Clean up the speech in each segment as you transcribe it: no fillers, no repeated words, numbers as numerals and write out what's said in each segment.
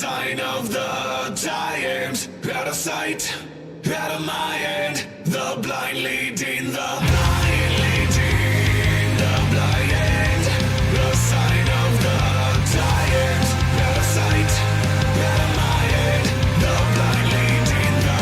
sign of the giant, out of sight, out of mind, the blind leading the blind leading the blind, the sign of the giant, out of sight, out of mind, the blind leading the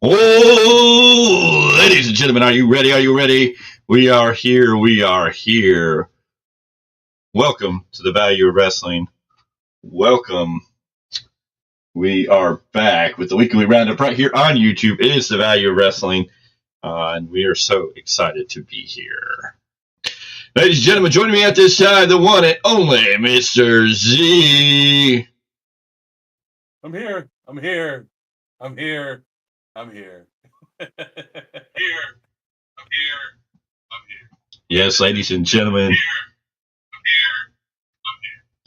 Oh, ladies and gentlemen, are you ready? Are you ready? We are here. We are here. Welcome to the Value of Wrestling. Welcome. We are back with the weekly roundup right here on YouTube. It is the Value of Wrestling, and we are so excited to be here. Ladies and gentlemen, joining me at this time, the one and only Mr. Z. I'm here. I'm here. I'm here. I'm here. I'm here. Yes, ladies and gentlemen.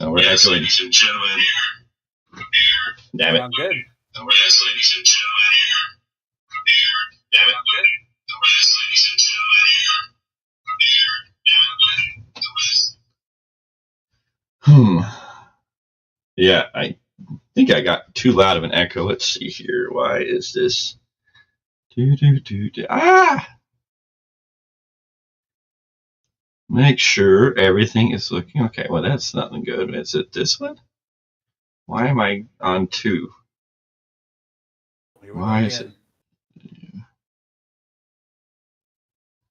I'm here. We're excellent. Ladies and gentlemen. I'm here. Damn it. I'm good. Yes, ladies and gentlemen. I'm here. Damn it. I'm good. Yes, ladies and gentlemen. I'm here. Yeah, I think I got too loud of an echo. Let's see here. Why is this? Make sure everything is looking okay. Well, that's nothing good. Is it this one? Why am I on 2? Why is it?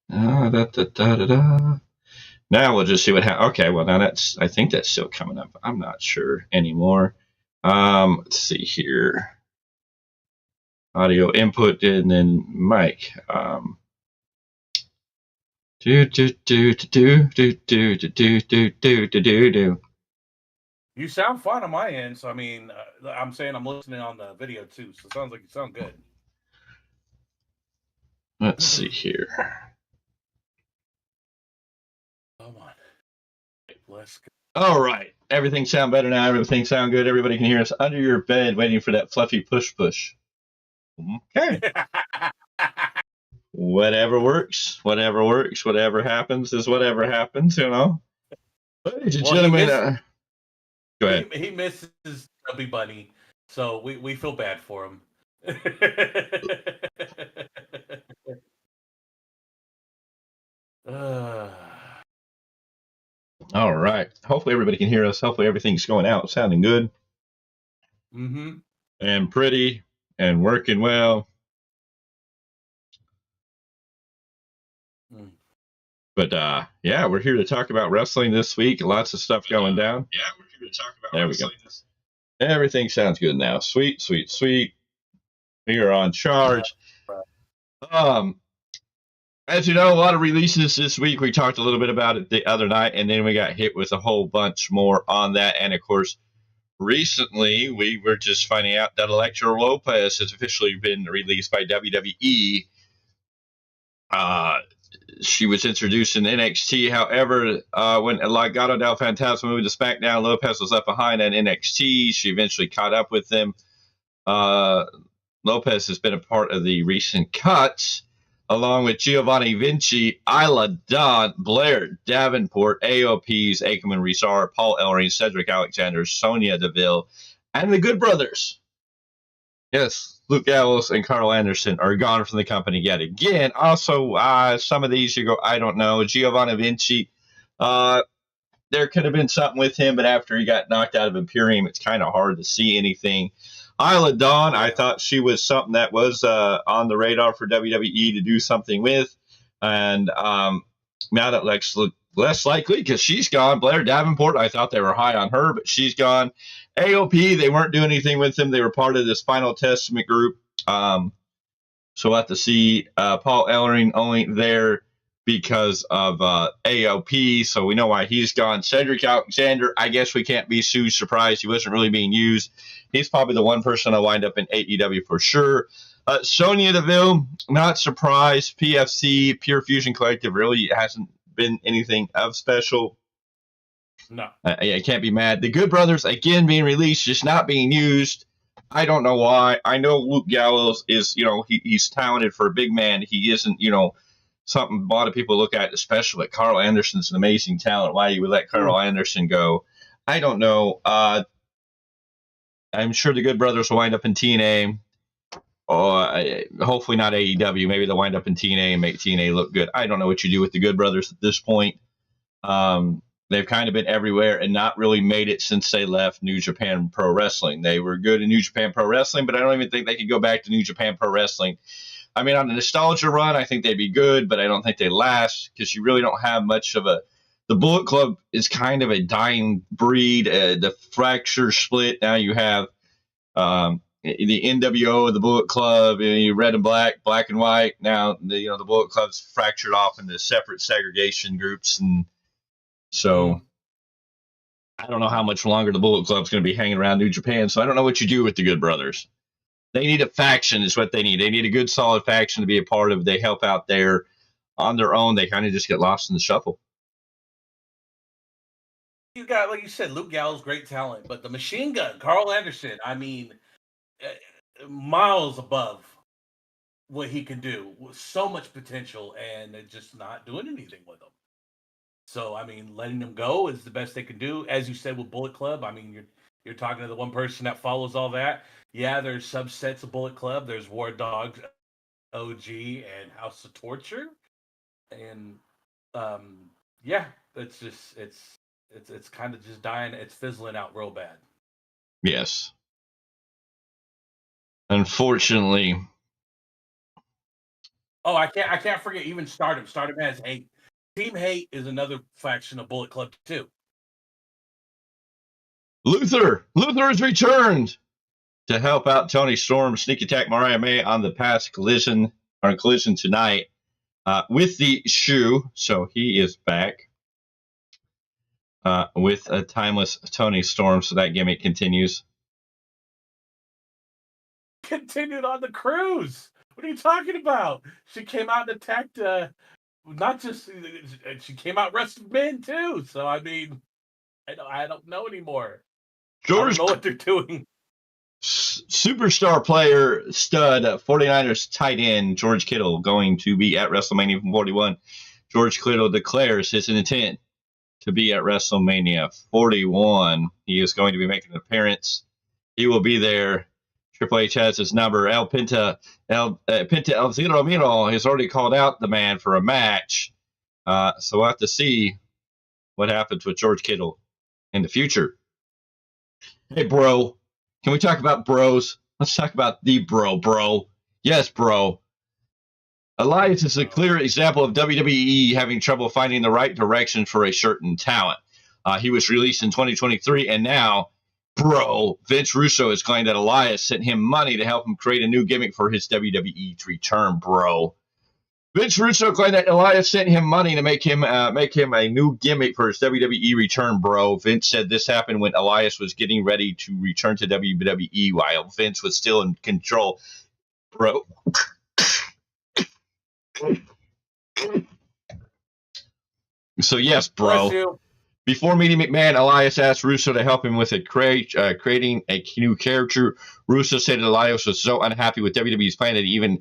Now we'll just see what happens. Okay, well now I think that's still coming up. I'm not sure anymore. Let's see here. Audio input and then mic. You sound fine on my end, so I mean, I'm saying I'm listening on the video too, so it sounds like you sound good. Let's see here. Come on. Let's go. All right. Everything sound better now. Everything sound good. Everybody can hear us under your bed waiting for that fluffy push. Okay. Whatever works. Whatever happens is whatever happens, you know. Ladies and gentlemen, go ahead. He misses Chubby Bunny, so we feel bad for him. All right. Hopefully everybody can hear us. Hopefully everything's going out sounding good. Mm-hmm. And pretty and working well. But yeah, we're here to talk about wrestling this week. Lots of stuff going down. Yeah, we're here to talk about wrestling. There we go. Everything sounds good now. Sweet. We are on charge. As you know, a lot of releases this week. We talked a little bit about it the other night, and then we got hit with a whole bunch more on that. And of course, recently we were just finding out that Elektra Lopez has officially been released by WWE. She was introduced in NXT. However, when Legado del Fantasma moved to SmackDown, Lopez was left behind at NXT. She eventually caught up with them. Lopez has been a part of the recent cuts, along with Giovanni Vinci, Isla Dawn, Blair Davenport, AOPs, Aikman Rizar, Paul Ellering, Cedric Alexander, Sonya Deville, and the Good Brothers. Yes, Luke Gallows and Carl Anderson are gone from the company yet again. Also, some of these you go, I don't know. Giovanni Vinci, there could have been something with him, but after he got knocked out of Imperium, it's kind of hard to see anything. Isla Dawn, I thought she was something that was on the radar for WWE to do something with. And now that looks less likely because she's gone. Blair Davenport, I thought they were high on her, but she's gone. AOP, they weren't doing anything with them. They were part of this Final Testament group. So we'll have to see. Paul Ellering only there because of AOP, so we know why he's gone. Cedric Alexander, I guess we can't be too surprised. He wasn't really being used. He's probably the one person I'll wind up in AEW for sure. Sonya Deville, not surprised. PFC, Pure Fusion Collective, really hasn't been anything of special. No. I can't be mad. The Good Brothers, again, being released, just not being used. I don't know why. I know Luke Gallows is, he's talented for a big man. He isn't, something a lot of people look at, especially like Carl Anderson's an amazing talent. Why you would let Carl Anderson go? I don't know. I'm sure the Good Brothers will wind up in TNA. Hopefully not AEW. Maybe they'll wind up in TNA and make TNA look good. I don't know what you do with the Good Brothers at this point. They've kind of been everywhere and not really made it since they left New Japan Pro Wrestling. They were good in New Japan Pro Wrestling, but I don't even think they could go back to New Japan Pro Wrestling. I mean, on the nostalgia run, I think they'd be good, but I don't think they last because you really don't have much of a. The Bullet Club is kind of a dying breed. The fracture split. Now you have the NWO, the Bullet Club, red and black, black and white. Now the Bullet Club's fractured off into separate segregation groups, and so I don't know how much longer the Bullet Club's going to be hanging around New Japan. So I don't know what you do with the Good Brothers. They need a faction is what they need. They need a good, solid faction to be a part of. They help out there on their own. They kind of just get lost in the shuffle. You got, like you said, Luke Gallows, great talent, but the machine gun, Carl Anderson, I mean, miles above what he can do with so much potential, and they're just not doing anything with him. So, I mean, letting them go is the best they can do. As you said with Bullet Club, I mean, you're talking to the one person that follows all that. Yeah, there's subsets of Bullet Club. There's War Dogs, OG, and House of Torture. And, yeah, it's just, it's kind of just dying. It's fizzling out real bad. Yes. Unfortunately. Oh, I can't forget even Stardom. Stardom has hate. Team Hate is another faction of Bullet Club too. Luther has returned to help out Tony Storm, sneak attack Mariah May on the past collision tonight with the shoe. So he is back with a timeless Tony Storm. So that gimmick continues. Continued on the cruise. What are you talking about? She came out and attacked. Not just she came out wrestling men too. So I mean, I don't know anymore. I don't know what they're doing. Superstar player, stud, 49ers tight end George Kittle going to be at WrestleMania 41. George Kittle declares his intent to be at WrestleMania 41. He is going to be making an appearance. He will be there. Triple H has his number. El Zero Miro has already called out the man for a match. So we'll have to see what happens with George Kittle in the future. Hey, bro. Can we talk about bros? Let's talk about the bro. Yes, bro. Elias is a clear example of WWE having trouble finding the right direction for a certain talent. He was released in 2023, and now, bro, Vince Russo has claimed that Elias sent him money to help him create a new gimmick for his WWE return, bro. Vince Russo claimed that Elias sent him money to make him a new gimmick for his WWE return, bro. Vince said this happened when Elias was getting ready to return to WWE while Vince was still in control, bro. So yes, bro. Before meeting McMahon, Elias asked Russo to help him with creating a new character. Russo said Elias was so unhappy with WWE's plan that he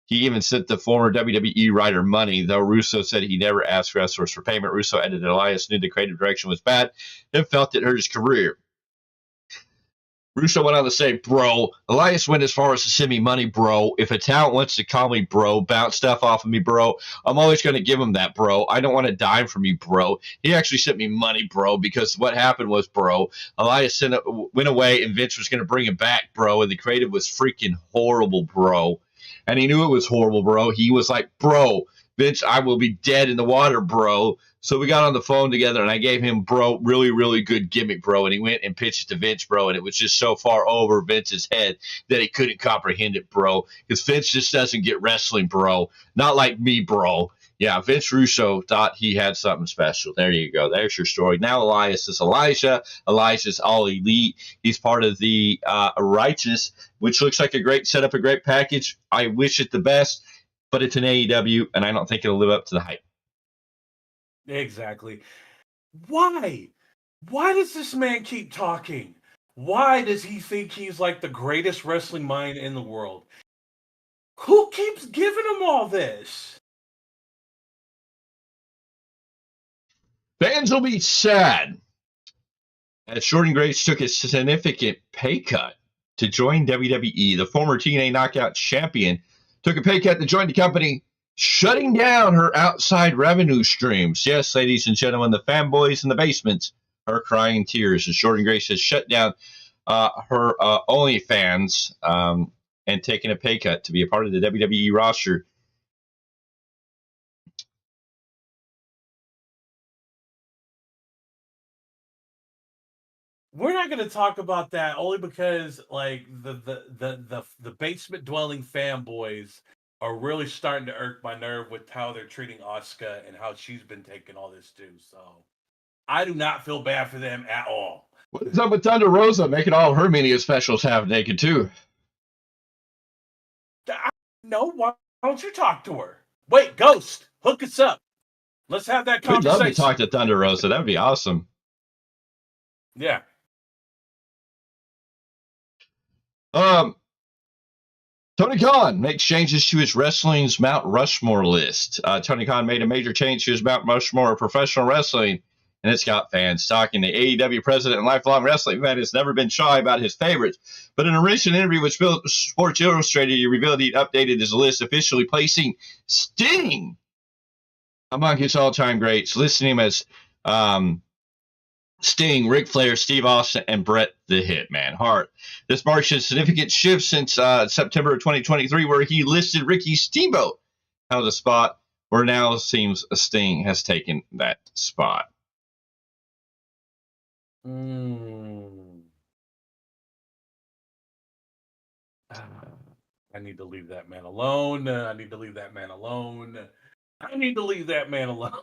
even sent the former WWE writer money, though Russo said he never asked wrestlers for payment. Russo added that Elias knew the creative direction was bad and felt it hurt his career. Russo went on to say, bro, Elias went as far as to send me money, bro. If a talent wants to call me bro, bounce stuff off of me, bro, I'm always going to give him that, bro. I don't want a dime from you, bro. He actually sent me money, bro, because what happened was, bro, Elias went away and Vince was going to bring him back, bro, and the creative was freaking horrible, bro. And he knew it was horrible, bro. He was like, bro, Vince, I will be dead in the water, bro. So we got on the phone together, and I gave him, bro, really, really good gimmick, bro. And he went and pitched it to Vince, bro, and it was just so far over Vince's head that he couldn't comprehend it, bro. Because Vince just doesn't get wrestling, bro. Not like me, bro. Yeah, Vince Russo thought he had something special. There you go. There's your story. Now Elias is Elijah. Elijah's all elite. He's part of the Righteous, which looks like a great setup, a great package. I wish it the best, but it's an AEW, and I don't think it'll live up to the hype. Exactly. Why? Why does this man keep talking? Why does he think he's like the greatest wrestling mind in the world? Who keeps giving him all this? Fans will be sad as Jordan Grace took a significant pay cut to join WWE. The former TNA Knockout champion took a pay cut to join the company, shutting down her outside revenue streams. Yes, ladies and gentlemen, the fanboys in the basement are crying tears as Jordan Grace has shut down her OnlyFans and taken a pay cut to be a part of the WWE roster. We're not going to talk about that only because, like, the basement dwelling fanboys are really starting to irk my nerve with how they're treating Asuka and how she's been taking all this too. So I do not feel bad for them at all. What is up with Thunder Rosa making all of her media specials half naked too? No, why don't you talk to her? Wait, Ghost, hook us up. Let's have that I'd conversation. love to talk to Thunder Rosa. That would be awesome. Yeah. Tony Khan makes changes to his wrestling's Mount Rushmore list. Tony Khan made a major change to his Mount Rushmore of professional wrestling, and it's got fans talking. The AEW president and lifelong wrestling fan has never been shy about his favorites. But in a recent interview with Sports Illustrated, he revealed he'd updated his list, officially placing Sting among his all-time greats, listing him as Sting, Ric Flair, Steve Austin, and Bret the Hitman Hart. This marks a significant shift since September of 2023, where he listed Ricky Steamboat held a spot, where now it seems Sting has taken that spot. I need to leave that man alone. I need to leave that man alone. I need to leave that man alone.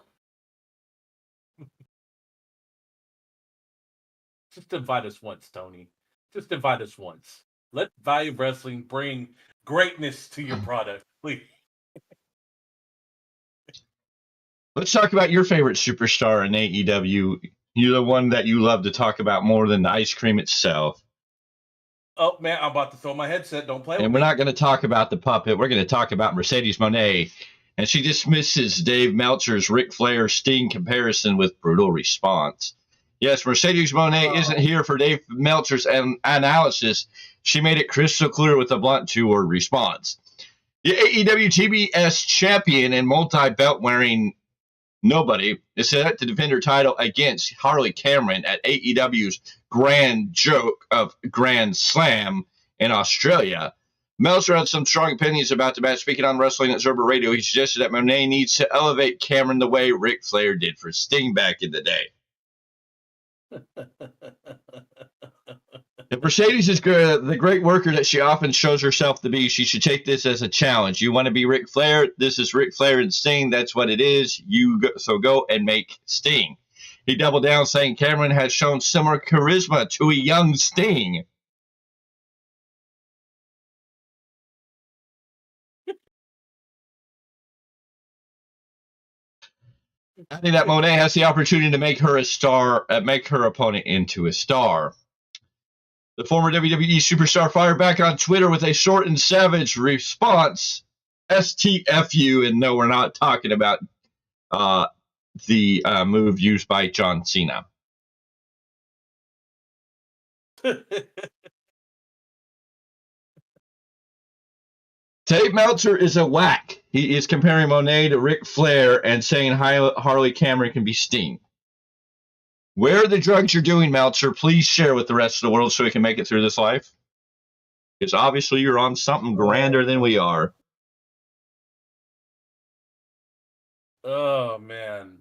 Just invite us once, Tony. Just invite us once. Let Value Wrestling bring greatness to your product, please. Let's talk about your favorite superstar in AEW. You're the one that you love to talk about more than the ice cream itself. Oh, man, I'm about to throw my headset. Don't play with And me. we're not going to talk about the puppet. We're going to talk about Mercedes Moné. And she dismisses Dave Meltzer's Ric Flair Sting comparison with brutal response. Yes, Mercedes Moné isn't here for Dave Meltzer's analysis. She made it crystal clear with a blunt two-word response. The AEW TBS champion and multi-belt wearing nobody is set to defend her title against Harley Cameron at AEW's Grand Slam in Australia. Meltzer had some strong opinions about the match. Speaking on Wrestling Observer Radio, he suggested that Moné needs to elevate Cameron the way Ric Flair did for Sting back in the day. If Mercedes is the great worker that she often shows herself to be, she should take this as a challenge. You want to be Ric Flair? This is Ric Flair and Sting. That's what it is. So go and make Sting. He doubled down, saying Cameron has shown similar charisma to a young Sting. Adding that Moné has the opportunity to make her a star, make her opponent into a star. The former WWE superstar fired back on Twitter with a short and savage response. STFU, and no, we're not talking about the move used by John Cena. Dave Meltzer is a whack. He is comparing Moné to Ric Flair and saying Harley Cameron can be Sting. Where are the drugs you're doing, Meltzer? Please share with the rest of the world so we can make it through this life. Because obviously you're on something grander than we are. Oh, man.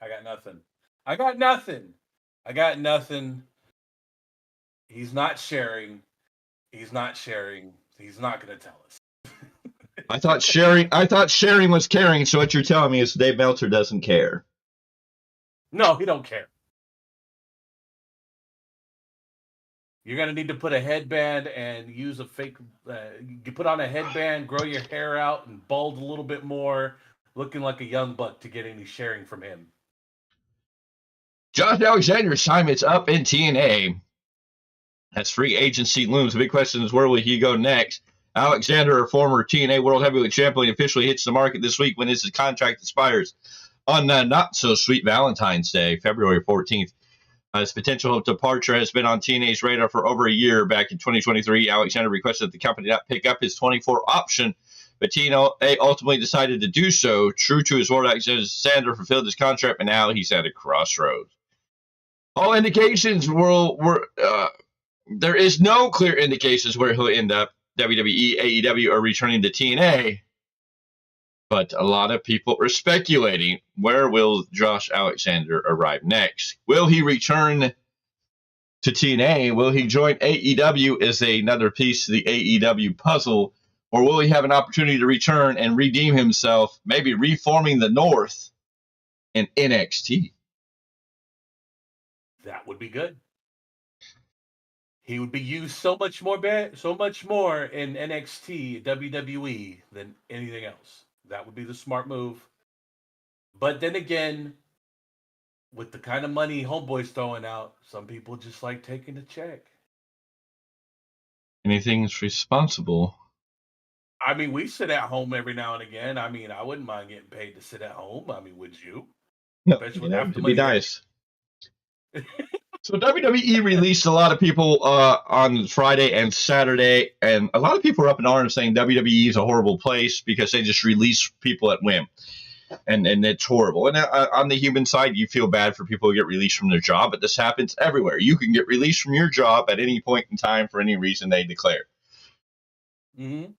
I got nothing. He's not sharing. He's not going to tell us. I thought sharing was caring. So what you're telling me is Dave Meltzer doesn't care. No, he don't care. You're gonna need to put a headband and use a fake. You put on a headband, grow your hair out, and bald a little bit more, looking like a young buck to get any sharing from him. Josh Alexander's time is up in TNA. As free agency looms, the big question is where will he go next? Alexander, a former TNA World Heavyweight Champion, officially hits the market this week when his contract expires on not so sweet Valentine's Day, February 14th. His potential departure has been on TNA's radar for over a year. Back in 2023, Alexander requested that the company not pick up his 24 option, but TNA ultimately decided to do so. True to his word, Alexander fulfilled his contract, and now he's at a crossroads. All indications there is no clear indications where he'll end up. WWE, AEW are returning to TNA, but a lot of people are speculating, where will Josh Alexander arrive next? Will he return to TNA? Will he join AEW as another piece of the AEW puzzle? Or will he have an opportunity to return and redeem himself, maybe reforming the North in NXT? That would be good. He would be used so much more in NXT, WWE than anything else. That would be the smart move. But then again, with the kind of money Homeboy's throwing out, some people just like taking a check. Anything's responsible. I mean, we sit at home every now and again. I mean, I wouldn't mind getting paid to sit at home. I mean, would you? No, that would be nice. So WWE released a lot of people on Friday and Saturday, and a lot of people are up in arms saying WWE is a horrible place because they just release people at whim, and it's horrible. And on the human side, you feel bad for people who get released from their job, but this happens everywhere. You can get released from your job at any point in time for any reason they declare. Mm-hmm.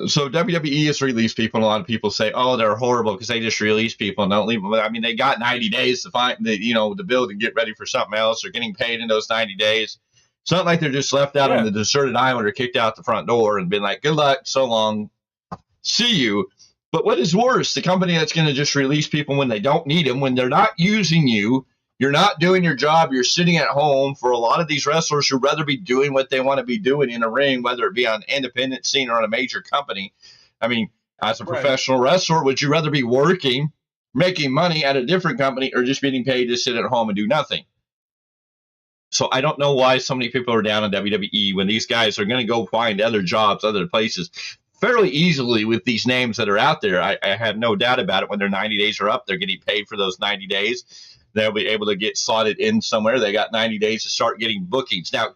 So WWE has released people, and a lot of people say, "Oh, they're horrible because they just release people and don't leave them." I mean, they got 90 days to find the build and get ready for something else. They're getting paid in those 90 days. It's not like they're just left out on the deserted island or kicked out the front door and been like, "Good luck, so long, see you." But what is worse, the company that's going to just release people when they don't need them, when they're not using you. You're not doing your job. You're sitting at home. For a lot of these wrestlers who'd rather be doing what they want to be doing in a ring, whether it be on an independent scene or on a major company. I mean, as a professional wrestler, would you rather be working, making money at a different company, or just getting paid to sit at home and do nothing? So I don't know why so many people are down on WWE when these guys are going to go find other jobs, other places fairly easily with these names that are out there. I have no doubt about it. When their 90 days are up, they're getting paid for those 90 days. They'll be able to get slotted in somewhere. They got 90 days to start getting bookings. Now,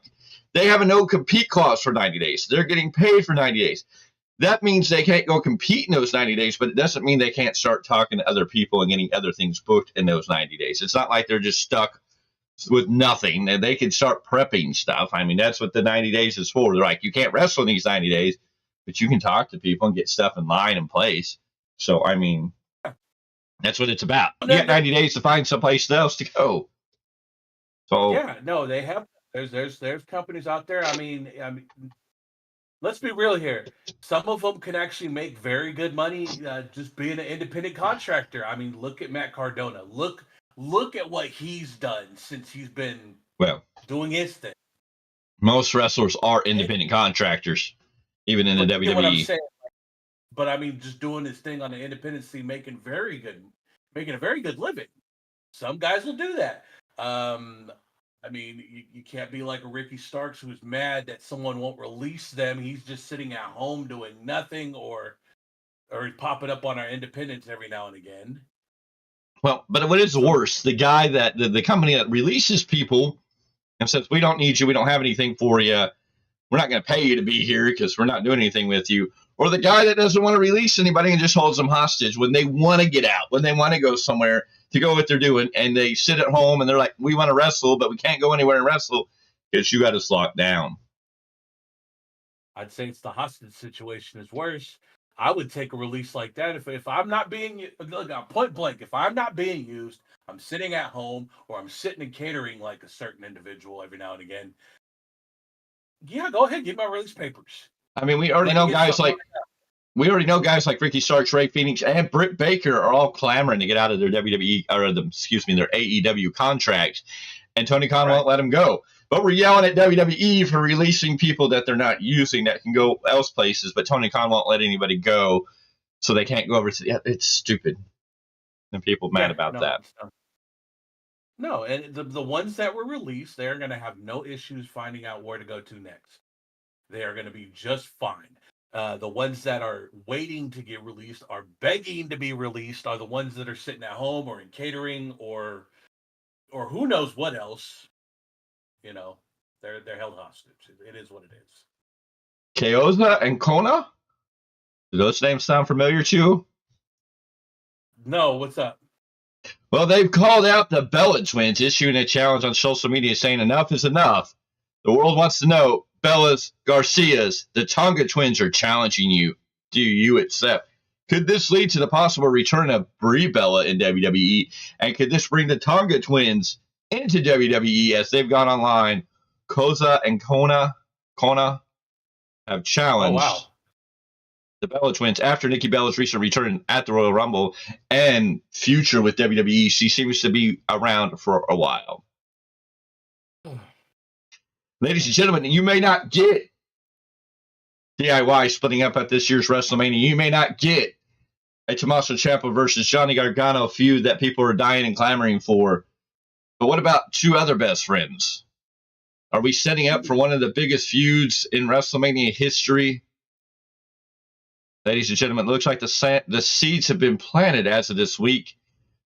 they have a no-compete clause for 90 days. They're getting paid for 90 days. That means they can't go compete in those 90 days, but it doesn't mean they can't start talking to other people and getting other things booked in those 90 days. It's not like they're just stuck with nothing. They can start prepping stuff. I mean, that's what the 90 days is for. They're like, you can't wrestle in these 90 days, but you can talk to people and get stuff in line and place. So, I mean, that's what it's about. You get 90 days to find someplace else to go. So yeah, no, they have. There's companies out there. I mean, let's be real here. Some of them can actually make very good money just being an independent contractor. I mean, look at Matt Cardona. Look at what he's done since he's been doing his thing. Most wrestlers are independent contractors, even in the WWE. You know what I'm saying? But I mean, just doing this thing on the independent scene, making a very good living. Some guys will do that. I mean, you can't be like a Ricky Starks who's mad that someone won't release them. He's just sitting at home doing nothing, or he's popping up on our independents every now and again. Well, but what is worse, the guy that the company that releases people and says, "We don't need you. We don't have anything for you. We're not going to pay you to be here because we're not doing anything with you." Or the guy that doesn't want to release anybody and just holds them hostage when they want to get out, when they want to go somewhere to go what they're doing, and they sit at home and they're like, "We want to wrestle, but we can't go anywhere and wrestle because you got us locked down." I'd say it's the hostage situation is worse. I would take a release like that if I'm not being, look, point blank, if I'm not being used, I'm sitting at home or I'm sitting and catering like a certain individual every now and again. Yeah, go ahead, give my release papers. I mean, we already know guys like we already know guys like Ricky Starks, Ray Phoenix, and Britt Baker are all clamoring to get out of their their AEW contracts, and Tony Khan won't let them go. But we're yelling at WWE for releasing people that they're not using that can go else places, but Tony Khan won't let anybody go, so they can't go over to. It's stupid, and people mad about that. No, and the ones that were released, they're going to have no issues finding out where to go to next. They are going to be just fine. The ones that are waiting to get released, are begging to be released, are the ones that are sitting at home or in catering or who knows what else. You know, they're held hostage. It is what it is. Keoza and Kona? Do those names sound familiar to you? No, what's up? Well, they've called out the Bella twins, issuing a challenge on social media saying enough is enough. The world wants to know, Bellas, Garcias, the Tonga twins are challenging you. Do you accept? Could this lead to the possible return of Brie Bella in WWE? And could this bring the Tonga twins into WWE as they've gone online? Koza and Kona have challenged the Bella twins after Nikki Bella's recent return at the Royal Rumble and future with WWE. She seems to be around for a while. Ladies and gentlemen, you may not get DIY splitting up at this year's WrestleMania. You may not get a Tommaso Ciampa versus Johnny Gargano feud that people are dying and clamoring for. But what about two other best friends? Are we setting up for one of the biggest feuds in WrestleMania history? Ladies and gentlemen, it looks like the seeds have been planted as of this week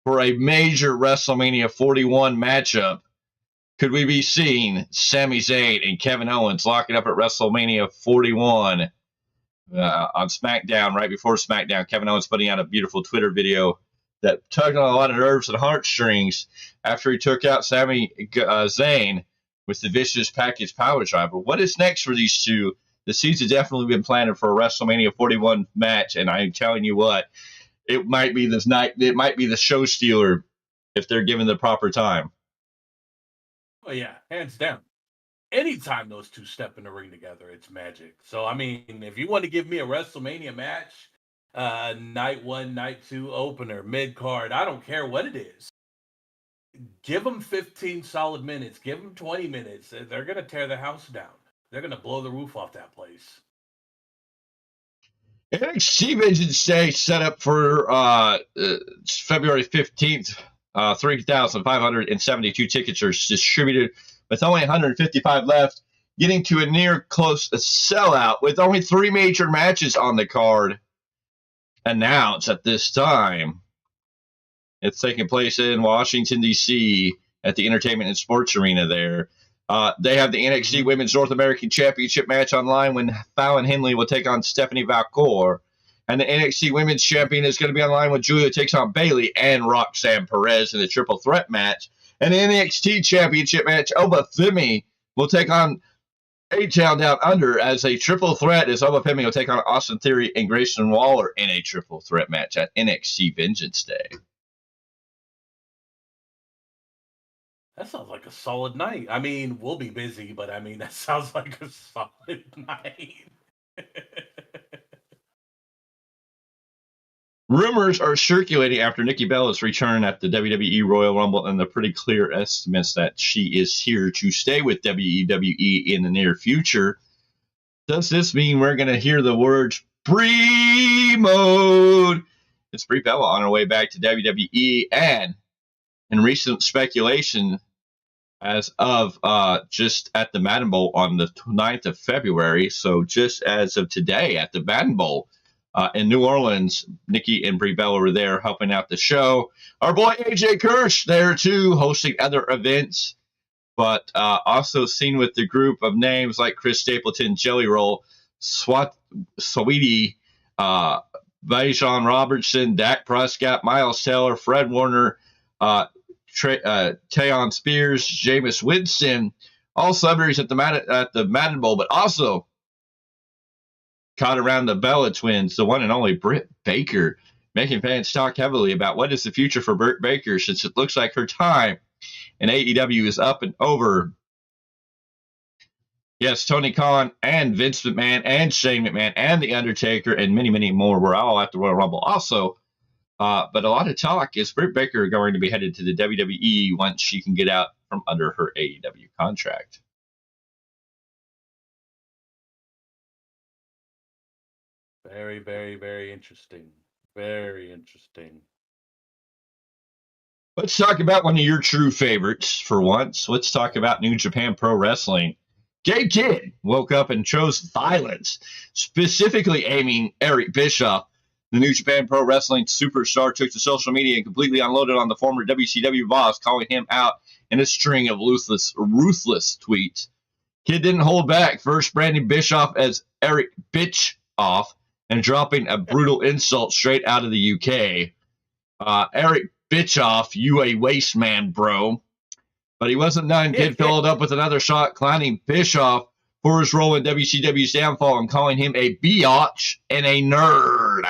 for a major WrestleMania 41 matchup. Could we be seeing Sami Zayn and Kevin Owens locking up at WrestleMania 41 on SmackDown? Right before SmackDown, Kevin Owens putting out a beautiful Twitter video that tugged on a lot of nerves and heartstrings after he took out Sami Zayn with the vicious package power driver. What is next for these two? The seeds have definitely been planted for a WrestleMania 41 match, and I'm telling you what, it might be this night. It might be the show stealer if they're given the proper time. Oh yeah, hands down. Anytime those two step in the ring together, it's magic. So I mean, if you want to give me a WrestleMania match, night 1, night 2 opener, mid card, I don't care what it is. Give them 15 solid minutes. Give them 20 minutes. They're gonna tear the house down. They're going to blow the roof off that place. NXT Vengeance Day set up for February 15th. 3,572 tickets are distributed with only 155 left, getting to a near close sellout with only 3 major matches on the card announced at this time. It's taking place in Washington, D.C. at the Entertainment and Sports Arena there. They have the NXT Women's North American Championship match online when Fallon Henley will take on Stephanie Valcour. And the NXT Women's Champion is going to be online when Julia takes on Bayley and Roxanne Perez in a triple threat match. And the NXT Championship match, Oba Femi will take on A-Town Down Under as a triple threat, as Oba Femi will take on Austin Theory and Grayson Waller in a triple threat match at NXT Vengeance Day. That sounds like a solid night. I mean, we'll be busy, but I mean, that sounds like a solid night. Rumors are circulating after Nikki Bella's return at the WWE Royal Rumble and the pretty clear estimates that she is here to stay with WWE in the near future. Does this mean we're going to hear the words Brie mode? It's Brie Bella on her way back to WWE, and in recent speculation, as of just at the Madden Bowl on the 9th of February, so just as of today at the Madden Bowl in New Orleans, Nikki and Brie Bella were there helping out the show. Our boy AJ Kirsch there too, hosting other events, but also seen with the group of names like Chris Stapleton, Jelly Roll, Sweetie, Vajon Robertson, Dak Prescott, Miles Taylor, Fred Warner, Tayon Spears, Jameis Winston, all celebrities at the Madden Bowl, but also caught around the Bella twins, the one and only Britt Baker, making fans talk heavily about what is the future for Britt Baker, since it looks like her time in AEW is up and over. Yes, Tony Khan and Vince McMahon and Shane McMahon and The Undertaker and many, many more were all at the Royal Rumble also. But a lot of talk is Britt Baker going to be headed to the WWE once she can get out from under her AEW contract. Very, very, very interesting. Very interesting. Let's talk about one of your true favorites for once. Let's talk about New Japan Pro Wrestling. Gabe Kidd woke up and chose violence, specifically aiming Eric Bischoff. The New Japan Pro Wrestling superstar took to social media and completely unloaded on the former WCW boss, calling him out in a string of ruthless tweets. Kidd didn't hold back, first branding Bischoff as Eric Bitch-off and dropping a brutal insult straight out of the UK. Eric Bitch-off, you a waste man, bro. But he wasn't done. Kidd followed up with another shot, clowning Bischoff for his role in WCW's downfall and calling him a biatch and a nerd.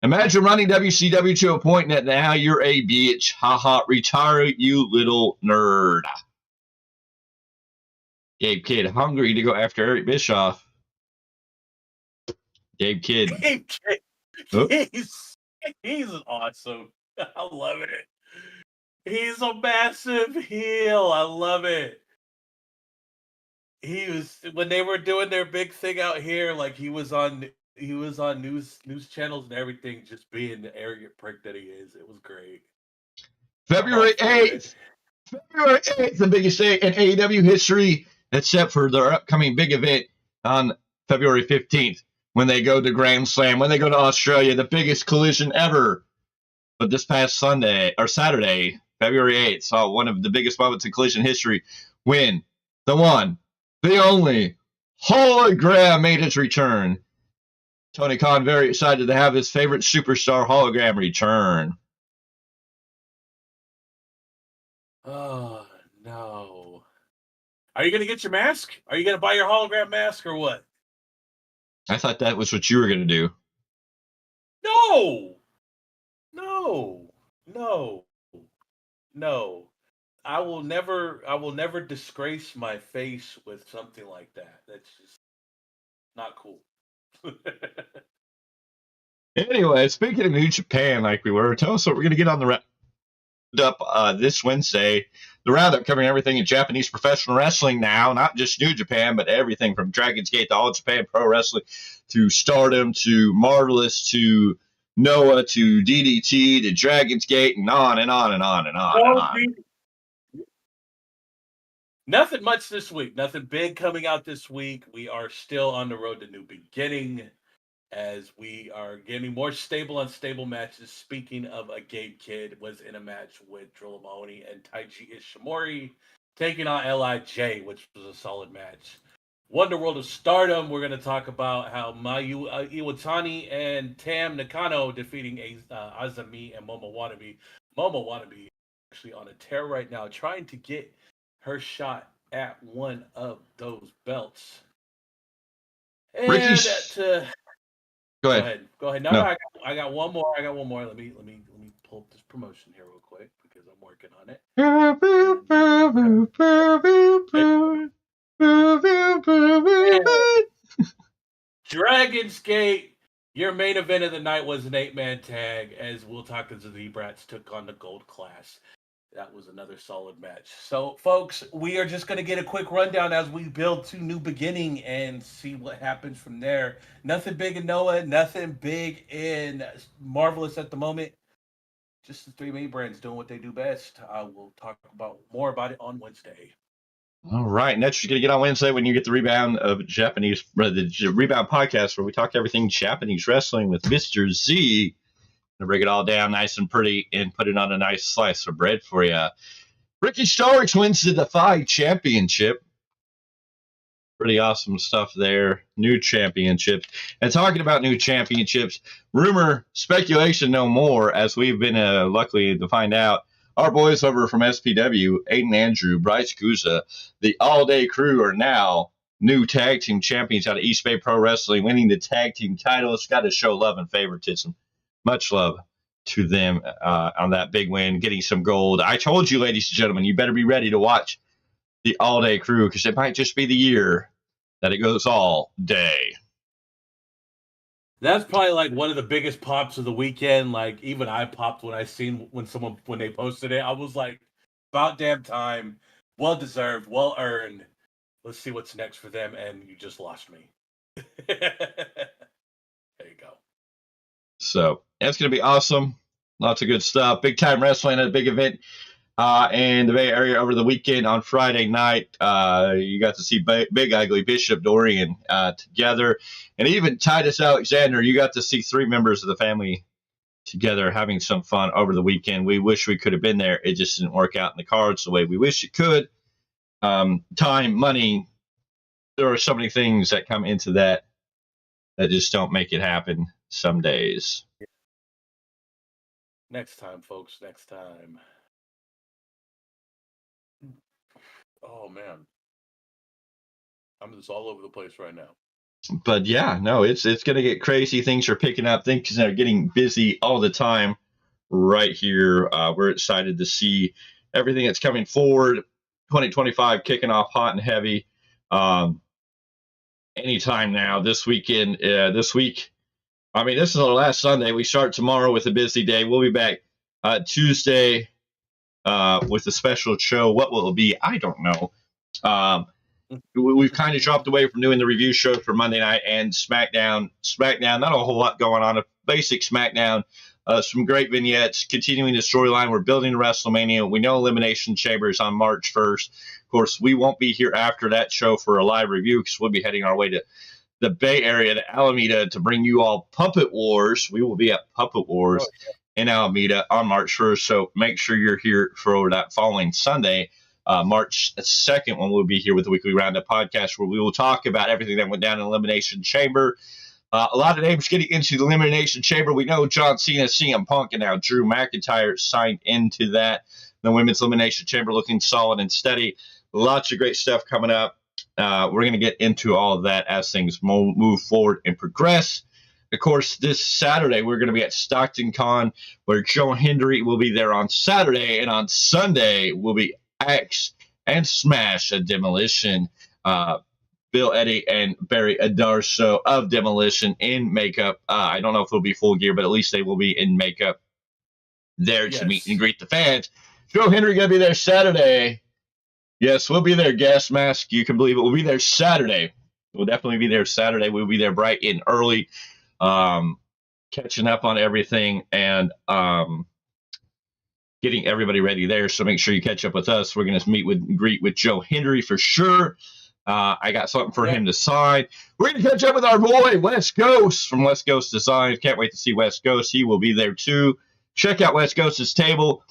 Imagine running WCW to a point that now you're a bitch. Haha, retire, you little nerd. Gabe Kidd, hungry to go after Eric Bischoff. Gabe Kidd. Gabe Kidd. Oh. He's awesome. I love it. He's a massive heel. I love it. He was, when they were doing their big thing out here, like he was on news channels and everything, just being the arrogant prick that he is. It was great. February 8th. February 8th, the biggest day in AEW history, except for their upcoming big event on February 15th, when they go to Grand Slam, when they go to Australia, the biggest collision ever. But this past Saturday, February 8th, saw one of the biggest moments in collision history when the one, the only, hologram made its return. Tony Khan very excited to have his favorite superstar hologram return. Oh, no. Are you going to get your mask? Are you going to buy your hologram mask or what? I thought that was what you were going to do. No. I will never disgrace my face with something like that. That's just not cool. Anyway, speaking of New Japan, like we were, tell us what we're going to get on the roundup this Wednesday. The roundup covering everything in Japanese professional wrestling now, not just New Japan, but everything from Dragon's Gate to All Japan Pro Wrestling to Stardom to Marvelous to Noah to DDT to Dragon's Gate and on and on and on and on and on. Nothing much this week. Nothing big coming out this week. We are still on the road to new beginning as we are getting more stable, unstable matches. Speaking of a Gabe Kidd, was in a match with Drilla Mahoney and Taiji Ishimori taking on LIJ, which was a solid match. Wonder World of Stardom, we're going to talk about how Mayu Iwatani and Tam Nakano defeating Azami and Momo Wannabe. Momo Wannabe actually on a tear right now, trying to get her shot at one of those belts. And Go ahead. Go ahead. No. I got one more. Let me pull up this promotion here real quick because I'm working on it. Dragon's Gate, your main event of the night was an 8-man tag as Will Talkins and the Brats took on the Gold Class. That was another solid match. So, folks, we are just going to get a quick rundown as we build to new beginning and see what happens from there. Nothing big in Noah, nothing big in Marvelous at the moment. Just the three main brands doing what they do best. I will talk more about it on Wednesday. All right, next you're going to get on Wednesday when you get the Rebound of the Rebound podcast where we talk everything Japanese wrestling with Mr. Z. To break it all down nice and pretty and put it on a nice slice of bread for you. Ricky Starks wins the Defy Championship. Pretty awesome stuff there. New championships. And talking about new championships, rumor, speculation no more, as we've been lucky to find out. Our boys over from SPW, Aiden Andrew, Bryce Guza, the All Day Crew are now new tag team champions out of East Bay Pro Wrestling, winning the tag team title. It's got to show love and favoritism. Much love to them on that big win, getting some gold. I told you, ladies and gentlemen, you better be ready to watch the all-day crew, because it might just be the year that it goes all day. That's probably like one of the biggest pops of the weekend. Like even I popped when I seen when they posted it. I was like, about damn time. Well deserved, well earned. Let's see what's next for them, and you just lost me. There you go. So that's going to be awesome. Lots of good stuff. Big time wrestling at a big event in the Bay Area over the weekend on Friday night. You got to see Big Ugly Bishop Dorian together. And even Titus Alexander, you got to see 3 members of the family together having some fun over the weekend. We wish we could have been there. It just didn't work out in the cards the way we wish it could. Time, money, there are so many things that come into that just don't make it happen some days. Next time, folks. Next time. Oh man, I'm just all over the place right now. But yeah, no, it's going to get crazy. Things are picking up. Things are getting busy all the time right here. We're excited to see everything that's coming forward. 2025 kicking off hot and heavy. Anytime now. This weekend, this week. I mean, this is our last Sunday. We start tomorrow with a busy day. We'll be back Tuesday with a special show. What will it be? I don't know. We've kind of dropped away from doing the review show for Monday night and SmackDown. Not a whole lot going on. A basic SmackDown. Some great vignettes. Continuing the storyline. We're building to WrestleMania. We know Elimination Chamber is on March 1st. Of course, we won't be here after that show for a live review because we'll be heading our way to the Bay Area, to Alameda, to bring you all Puppet Wars. We will be at Puppet Wars in Alameda on March 1st. So make sure you're here for that following Sunday, March 2nd, when we'll be here with the Weekly Roundup podcast, where we will talk about everything that went down in Elimination Chamber. A lot of names getting into the Elimination Chamber. We know John Cena, CM Punk, and now Drew McIntyre signed into that. The Women's Elimination Chamber looking solid and steady. Lots of great stuff coming up. We're going to get into all of that as things move forward and progress. Of course, this Saturday, we're going to be at Stockton Con, where Joe Hendry will be there on Saturday. And on Sunday, will be Axe and Smash at Demolition. Bill Eddy and Barry Adarso of Demolition in makeup. I don't know if it'll be full gear, but at least they will be in makeup there to meet and greet the fans. Joe Hendry going to be there Saturday. Yes, we'll be there, gas mask. You can believe it. We'll be there Saturday. We'll definitely be there Saturday. We'll be there bright and early, catching up on everything and getting everybody ready there. So make sure you catch up with us. We're going to greet with Joe Hendry for sure. I got something for him to sign. We're going to catch up with our boy, West Ghost from West Ghost Designs. Can't wait to see West Ghost. He will be there too. Check out West Ghost's table.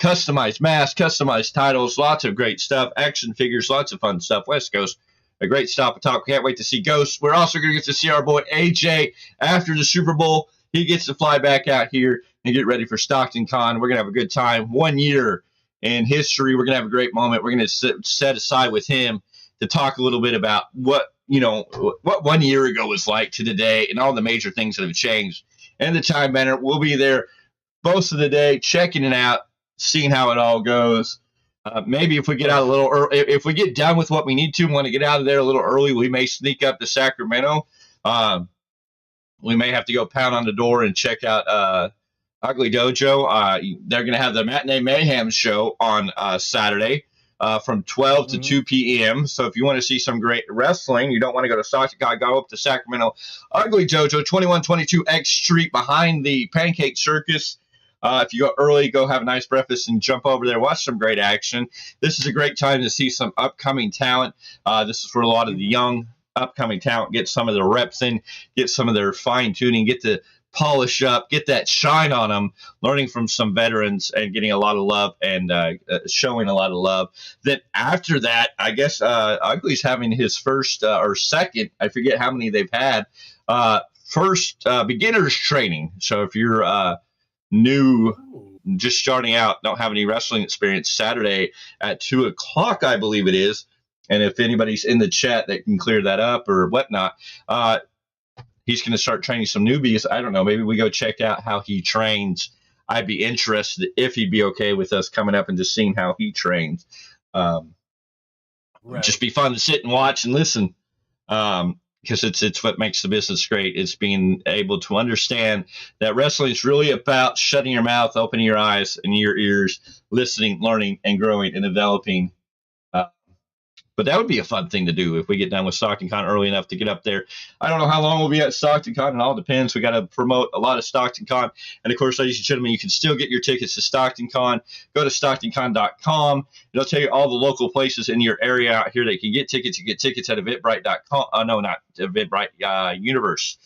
Customized masks, customized titles, lots of great stuff, action figures, lots of fun stuff. West Coast, a great stop and talk. Can't wait to see Ghost. We're also going to get to see our boy AJ after the Super Bowl. He gets to fly back out here and get ready for Stockton Con. We're going to have a good time. 1 year in history. We're going to have a great moment. We're going to set aside with him to talk a little bit about what 1 year ago was like to today and all the major things that have changed. And the Time Banner, we'll be there most of the day, checking it out, seeing how it all goes. Maybe if we get out a little early, if we get done with what we need to, want to get out of there a little early, we may sneak up to Sacramento. We may have to go pound on the door and check out Ugly Dojo. They're going to have the Matinee Mayhem show on Saturday from 12 to 2 p.m. So if you want to see some great wrestling, you don't want to go to Stockton, go up to Sacramento. Ugly Dojo, 2122 X Street behind the Pancake Circus. If you go early, go have a nice breakfast and jump over there, watch some great action. This is a great time to see some upcoming talent. This is where a lot of the young upcoming talent get some of their reps in, get some of their fine tuning, get to polish up, get that shine on them, learning from some veterans and getting a lot of love and showing a lot of love. Then after that, I guess Ugly's having his first or second, I forget how many they've had, first beginners training. So if you're new, just starting out, don't have any wrestling experience, Saturday at 2 o'clock, I believe it is. And if anybody's in the chat that can clear that up or whatnot, he's going to start training some newbies. I don't know. Maybe we go check out how he trains. I'd be interested if he'd be okay with us coming up and just seeing how he trains. Right. just be fun to sit and watch and listen. Because it's what makes the business great. It's being able to understand that wrestling is really about shutting your mouth, opening your eyes and your ears, listening, learning, and growing and developing. But that would be a fun thing to do if we get done with Stockton Con early enough to get up there. I don't know how long we'll be at Stockton Con. It all depends. We got to promote a lot of Stockton Con. And, of course, ladies and gentlemen, you can still get your tickets to Stockton Con. Go to StocktonCon.com. It'll tell you all the local places in your area out here that you can get tickets. You get tickets at Eventbrite.com. No, not Eventbrite, Universe.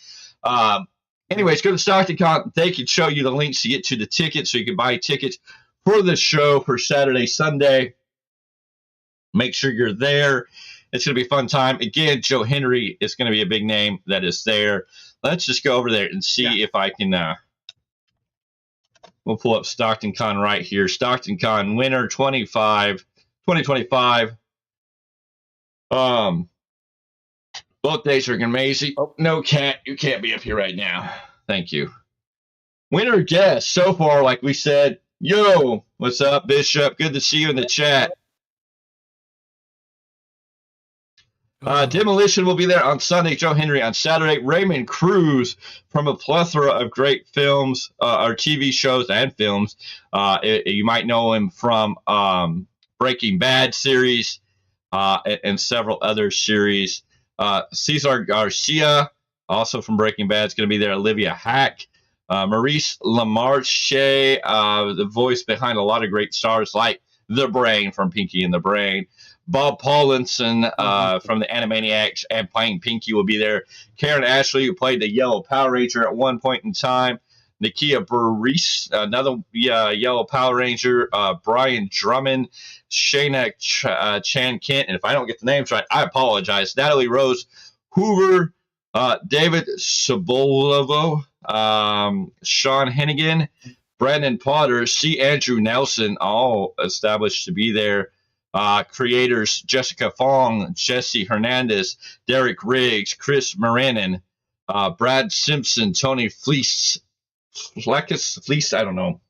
Anyways, go to Stockton Con. They can show you the links to get to the tickets so you can buy tickets for the show for Saturday, Sunday. Make sure you're there. It's going to be a fun time. Again, Joe Henry is going to be a big name that is there. Let's just go over there and see if I can. We'll pull up Stockton Con right here. Stockton Con winter 2025. Both days are amazing. Oh, no, Cat, you can't be up here right now. Thank you. Winner guest so far, like we said. Yo, what's up, Bishop? Good to see you in the chat. Demolition will be there on Sunday. Joe Henry on Saturday. Raymond Cruz from a plethora of great films, or TV shows and films. You might know him from Breaking Bad series and several other series. Cesar Garcia, also from Breaking Bad, is going to be there. Olivia Hack. Maurice LaMarche, the voice behind a lot of great stars like The Brain from Pinky and the Brain. Bob Paulinson from the Animaniacs and playing Pinky will be there. Karen Ashley, who played the Yellow Power Ranger at one point in time. Nakia Burris, another Yellow Power Ranger. Brian Drummond. Shayna Chan Kent. And if I don't get the names right, I apologize. Natalie Rose Hoover. David Sabolovo. Sean Hennigan. Brandon Potter. C. Andrew Nelson, all established to be there. Creators Jessica Fong, Jesse Hernandez, Derek Riggs, Chris Moranin, Brad Simpson, Tony Fleece, I don't know.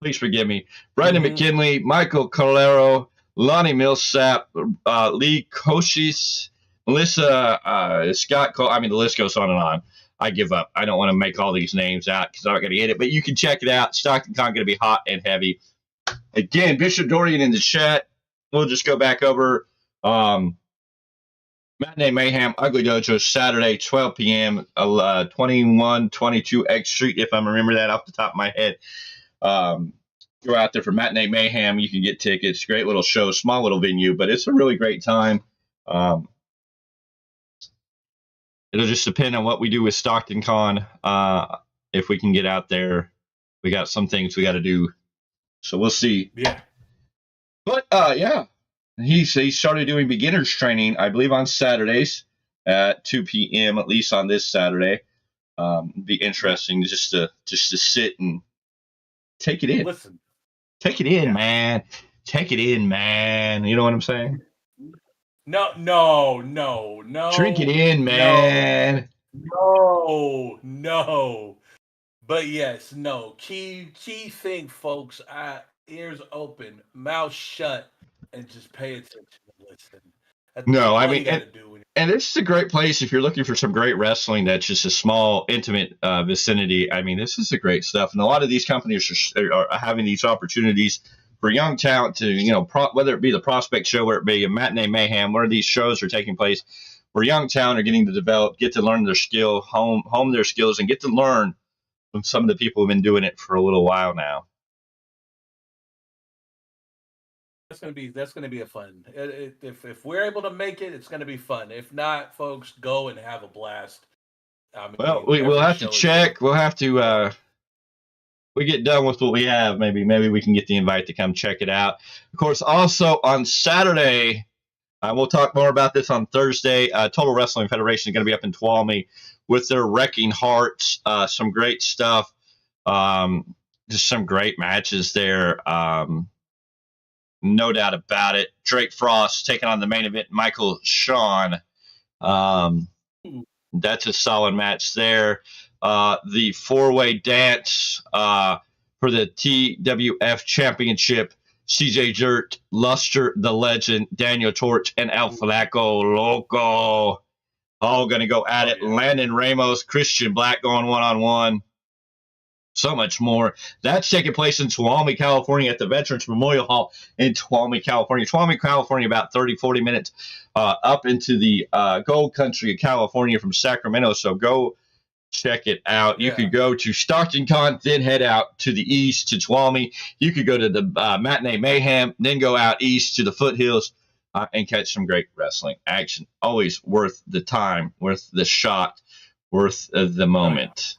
Please forgive me. Brandon McKinley, Michael Calero, Lonnie Millsap, Lee Koshis, Melissa Scott. The list goes on and on. I give up. I don't want to make all these names out because I'm not going to get it. But you can check it out. Stockton Con going to be hot and heavy. Again, Bishop Dorian in the chat. We'll just go back over Matinee Mayhem, Ugly Dojo, Saturday, 12 p.m., 2122 X Street, if I remember that off the top of my head. Go out there for Matinee Mayhem. You can get tickets. Great little show, small little venue, but it's a really great time. It'll just depend on what we do with Stockton Con. If we can get out there, we got some things we got to do. So we'll see. Yeah. But, he started doing beginners training, I believe, on Saturdays at 2 p.m., at least on this Saturday. Be interesting just to sit and take it in. Listen. Take it in, man. Take it in, man. You know what I'm saying? No. Drink it in, man. No. But yes, no. Key thing, folks. Ears open, mouth shut, and just pay attention and listen. And this is a great place if you're looking for some great wrestling that's just a small, intimate vicinity. This is the great stuff. And a lot of these companies are having these opportunities for young talent to, whether it be the Prospect Show, whether it be a Matinee Mayhem, where these shows are taking place, where young talent are getting to develop, get to learn their skill, hone their skills, and get to learn from some of the people who've been doing it for a little while now. That's gonna be a fun. If we're able to make it, it's gonna be fun. If not, folks, go and have a blast. We'll have to check. We'll have to. We get done with what we have. Maybe we can get the invite to come check it out. Of course, also on Saturday, we'll talk more about this on Thursday. Total Wrestling Federation is going to be up in Tuolumne with their Wrecking Hearts. Some great stuff. Just some great matches there. No doubt about it. Drake Frost taking on the main event, Michael Shawn. That's a solid match there. The four-way dance for the TWF Championship. CJ Dirt, Luster, the Legend, Daniel Torch, and El Flaco Loco. All going to go at it. Yeah. Landon Ramos, Christian Black going one-on-one. So much more. That's taking place in Tuolumne, California at the Veterans Memorial Hall in Tuolumne, California. Tuolumne, California, about 30, 40 minutes up into the gold country of California from Sacramento. So go check it out. You could go to Stockton Con, then head out to the east to Tuolumne. You could go to the Matinee Mayhem, then go out east to the foothills and catch some great wrestling action. Always worth the time, worth the shot, worth the moment.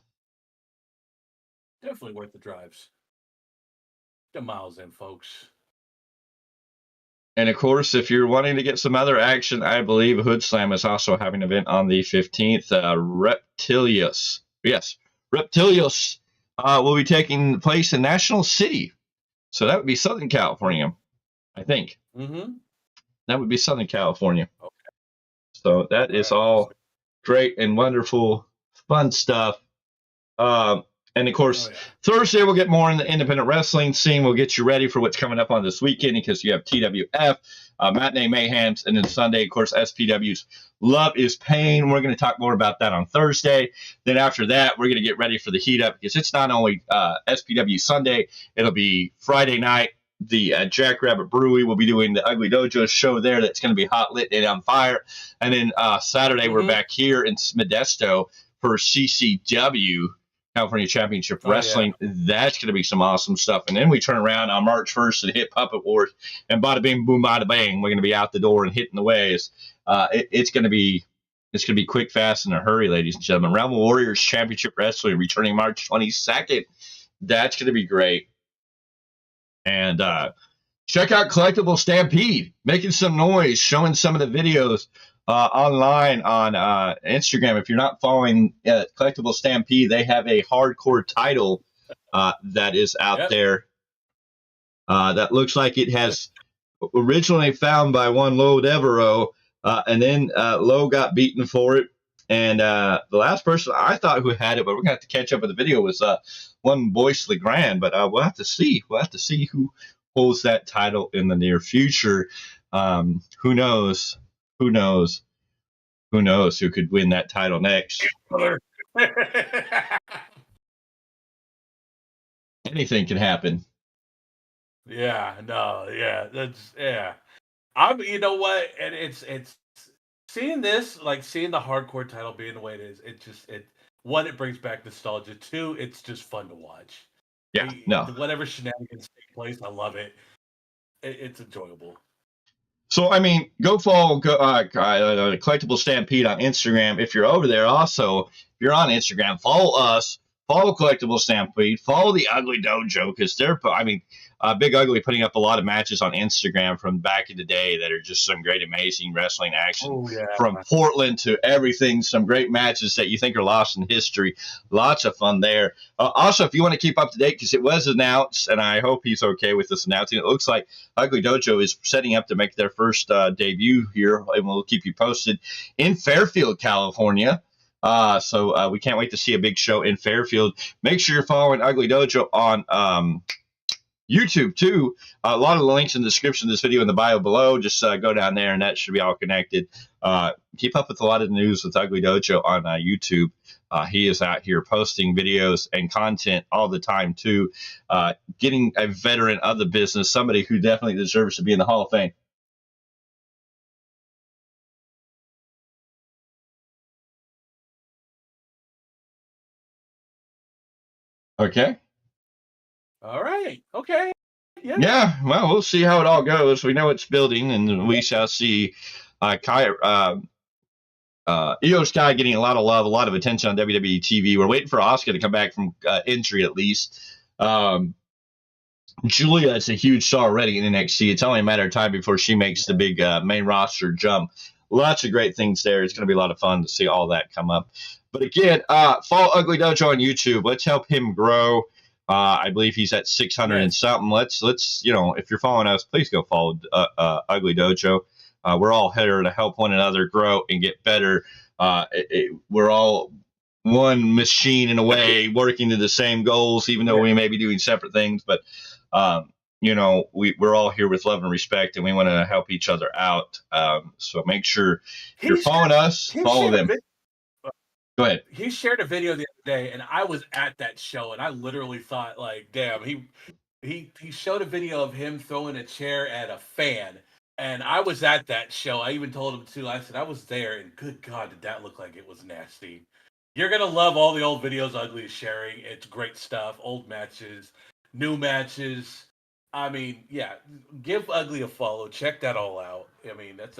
Definitely worth the drives. Get miles in, folks. And of course, if you're wanting to get some other action, I believe Hood Slam is also having an event on the 15th. Reptilius. Yes, Reptilius will be taking place in National City. So that would be Southern California, I think. Mm-hmm. That would be Southern California. Okay. So that is all great and wonderful, fun stuff. And of course, Thursday we'll get more in the independent wrestling scene. We'll get you ready for what's coming up on this weekend because you have TWF, Matinee Mayhems, and then Sunday, of course, SPW's Love is Pain. We're going to talk more about that on Thursday. Then after that, we're going to get ready for the heat up because it's not only SPW Sunday, it'll be Friday night. The Jackrabbit Brewery will be doing the Ugly Dojo show there. That's going to be hot, lit, and on fire. And then Saturday, we're back here in Modesto for CCW. California Championship Wrestling. That's going to be some awesome stuff. And then we turn around on March 1st and hit Puppet Wars. And bada bing, boom, bada bang. We're going to be out the door and hitting the ways. It's going to be quick, fast, and a hurry, ladies and gentlemen. Realm of Warriors Championship Wrestling returning March 22nd. That's going to be great. And check out Collectible Stampede, making some noise, showing some of the videos online on Instagram. If you're not following Collectible Stampede, they have a hardcore title that is out there that looks like it has originally found by one Lo Devereaux, and then Lo got beaten for it. And the last person I thought who had it, but we're going to have to catch up with the video, was one Boyce LeGrand. But we'll have to see. We'll have to see who holds that title in the near future. Who knows? Who knows? Who knows who could win that title next? Anything can happen. You know what? And it's seeing this, like seeing the hardcore title being the way it is. It brings back nostalgia. Two, it's just fun to watch. Whatever shenanigans take place, I love it. It's enjoyable. So, I mean, go follow Collectible Stampede on Instagram. If you're over there, also, if you're on Instagram, follow us, follow Collectible Stampede, follow the Ugly Dojo, because Big Ugly putting up a lot of matches on Instagram from back in the day that are just some great, amazing wrestling action. From Portland to everything, some great matches that you think are lost in history. Lots of fun there. Also, if you want to keep up to date, because it was announced, and I hope he's okay with this announcing, it looks like Ugly Dojo is setting up to make their first debut here, and we'll keep you posted, in Fairfield, California. So we can't wait to see a big show in Fairfield. Make sure you're following Ugly Dojo on YouTube too. A lot of the links in the description of this video in the bio below. Just go down there and that should be all connected. Keep up with a lot of the news with Ugly Dojo on YouTube. He is out here posting videos and content all the time too. Getting a veteran of the business, somebody who definitely deserves to be in the Hall of Fame. Okay. All right. Okay. Yeah. Well, we'll see how it all goes. We know it's building, and we shall see. Io Sky getting a lot of love, a lot of attention on WWE TV. We're waiting for Asuka to come back from injury at least. Julia is a huge star already in NXT. It's only a matter of time before she makes the big main roster jump. Lots of great things there. It's going to be a lot of fun to see all that come up. But again, follow Ugly Dojo on YouTube. Let's help him grow. I believe he's at 600 and something. Let's if you're following us, please go follow Ugly Dojo. We're all here to help one another grow and get better. We're all one machine in a way, working to the same goals, even though we may be doing separate things. But we're all here with love and respect, and we want to help each other out. So make sure you're He following us, he follow shared a them. vid- Go ahead. he shared a video the other day, and I was at that show, and I literally thought, like, damn, he showed a video of him throwing a chair at a fan, and I was at that show. I even told him too. I said I was there, and good God, did that look like it was nasty. You're gonna love all the old videos Ugly is sharing. It's great stuff. Old matches, new matches. I mean, yeah, give Ugly a follow. Check that all out. I mean, that's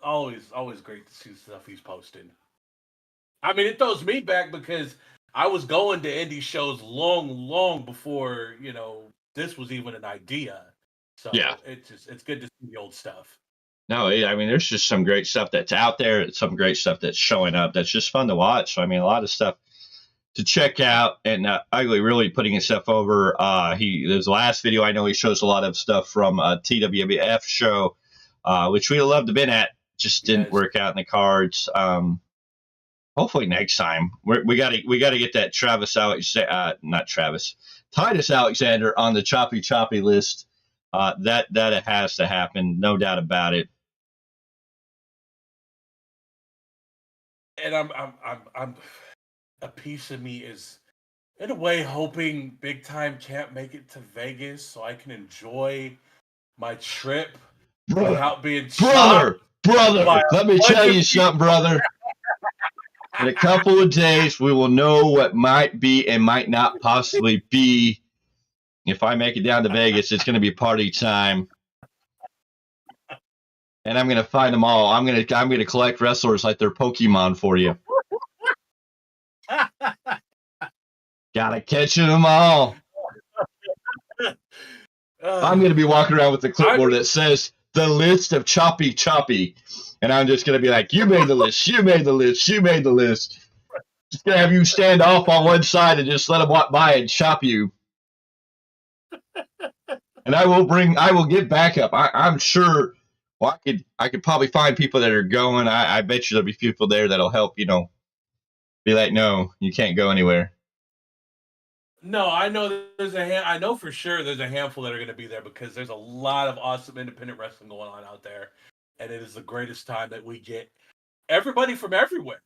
always great to see stuff he's posting. I mean, it throws me back because I was going to indie shows long before this was even an idea. So Yeah. it's good to see the old stuff. No, I mean, there's just some great stuff that's out there. Some great stuff that's showing up. That's just fun to watch. So, I mean, a lot of stuff to check out, and Ugly really putting his stuff over. There's the last video I know he shows a lot of stuff from a TWF show, which we would love to have been at. Just didn't work out in the cards. Hopefully next time we gotta get that Titus Alexander on the choppy list. That it has to happen, no doubt about it. And I'm a piece of me is in a way hoping Big Time can't make it to Vegas so I can enjoy my trip without being brother. Let me tell you people. something, brother. In a couple of days, we will know what might be and might not possibly be. If I make it down to Vegas, it's going to be party time, and I'm going to find them all. I'm going to collect wrestlers like they're Pokemon for you. Gotta catch them all. I'm going to be walking around with a clipboard that says the list of choppy. And I'm just going to be like, you made the list. You made the list. You made the list. Just going to have you stand off on one side and just let them walk by and chop you. And I will get backup. I'm sure. Well, I could probably find people that are going. I bet you there'll be people there that'll help, be like, no, you can't go anywhere. No, I know I know for sure there's a handful that are going to be there because there's a lot of awesome independent wrestling going on out there. And it is the greatest time that we get everybody from everywhere.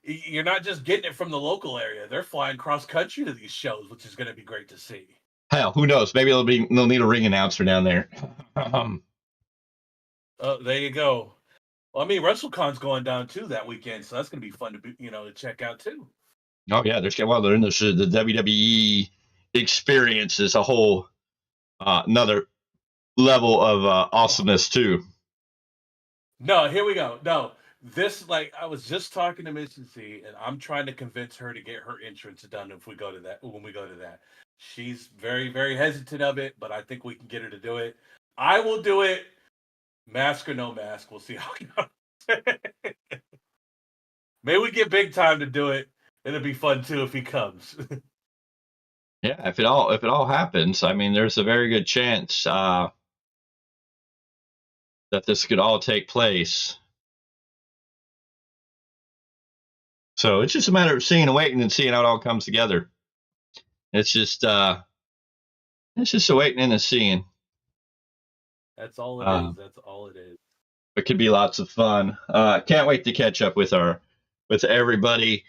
You're not just getting it from the local area. They're flying cross country to these shows, which is going to be great to see. Hell, who knows? Maybe they'll need a ring announcer down there. There you go. Well, I mean, WrestleCon's going down too that weekend, so that's going to be fun to check out too. Oh yeah, they're in the WWE experience is a whole another level of awesomeness too. No, here we go. No, I was just talking to Missy C, and I'm trying to convince her to get her entrance done when we go to that. She's very, very hesitant of it, but I think we can get her to do it. I will do it, mask or no mask. We'll see how it goes. Maybe we get Big Time to do it. It'll be fun too if he comes. Yeah, if it all happens, I mean, there's a very good chance that this could all take place. So it's just a matter of seeing and waiting and seeing how it all comes together. It's just a waiting and a seeing. That's all it is. That's all it is. It could be lots of fun. Can't wait to catch up with everybody.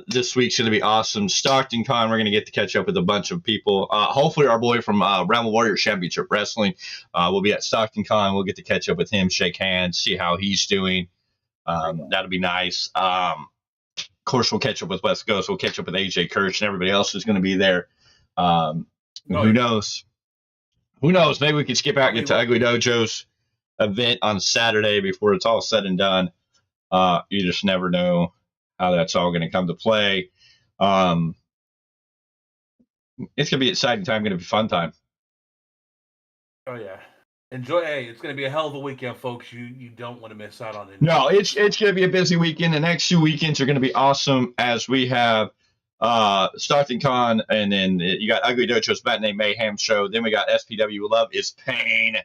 This week's going to be awesome. Stockton Con, we're going to get to catch up with a bunch of people. Hopefully our boy from Realm of Warrior Championship Wrestling will be at Stockton Con. We'll get to catch up with him, shake hands, see how he's doing. That'll be nice. Of course, we'll catch up with West Coast. We'll catch up with AJ Kirsch and everybody else who's going to be there. Who knows? Who knows? Maybe we could skip out and get to Ugly Dojo's event on Saturday before it's all said and done. You just never know how that's all going to come to play. It's going to be an exciting time, going to be a fun time. Oh, yeah. Enjoy. Hey, it's going to be a hell of a weekend, folks. You don't want to miss out on it. No, it's going to be a busy weekend. The next 2 weekends are going to be awesome as we have Stockton Con, and then you got Ugly Dojo's Matinee Mayhem show. Then we got SPW Love is Pain.